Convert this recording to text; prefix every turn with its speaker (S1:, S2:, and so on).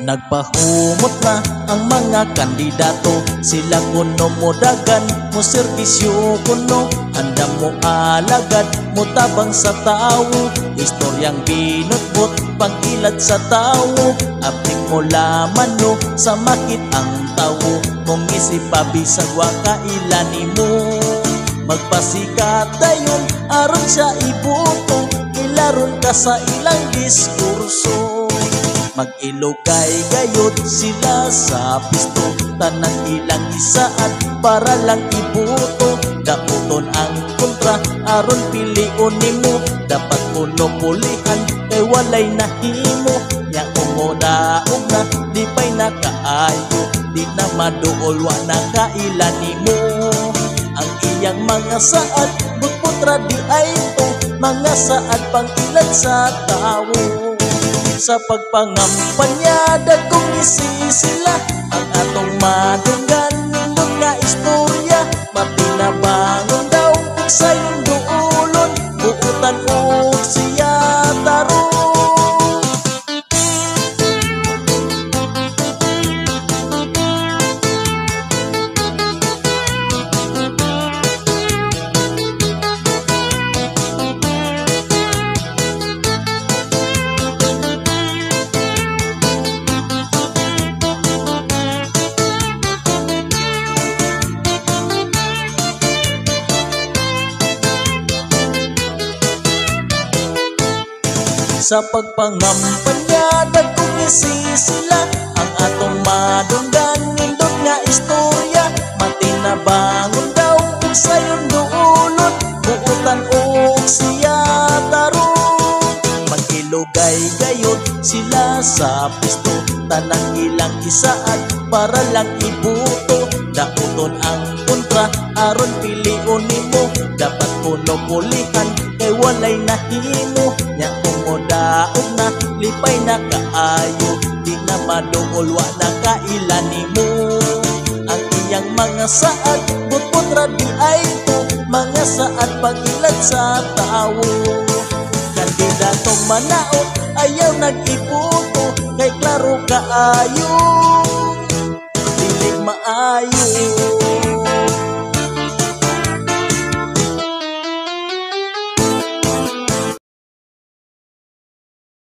S1: Nagpahumot na ang mga kandidato, sila kuno mo dagan mo serbisyo kuno, handa mo alagad mo tabang sa tawo, istoryang binutbot pag-ilad sa tawo, aplik mo laman no sa makit ang tawo, kung isip bisag wa kailani mo, magpasikat dayon aron siya ibuto, ilaron ka sa ilang diskurso. Mag-ilogay gayod sila sa pisto, tanang ilang isaat para lang ibuto, daoton ang kontra aron pilion nimo, dapat monopolihan kay walay nahimo, nya umodaog na di pay nakaayo, di na maduol wa na kailan nimo, ang iyang mga saad butputra di ay to, mga saad pang ilan sa tawo. Sa pagpangampanya dagkong isisila ang atong madunggan nindot nga istorya, matinabangon daw ug sayon duolon, buutan og siya taron. Sa pagpangampanya dagkong isisila ang atong madunggan nindot nga istorya, matinabangon daw ug sayon duolon, buutan og siya taron. Mag-ilogay gayod sila sa pisto, tanang ilang isaat para lang ibuto, daoton ang kontra aron pilion nimo, dapat monopolihan kay walay nahimo, nya umodaog na lipay na kaayo, di na maduol wa na kailan nimo, ang iyang mga saad butputra di ay to, mga saad pag-ilad sa tawo. Kandidatong manaot ayaw nag-iputo, kay klaro kaayo dili maayo.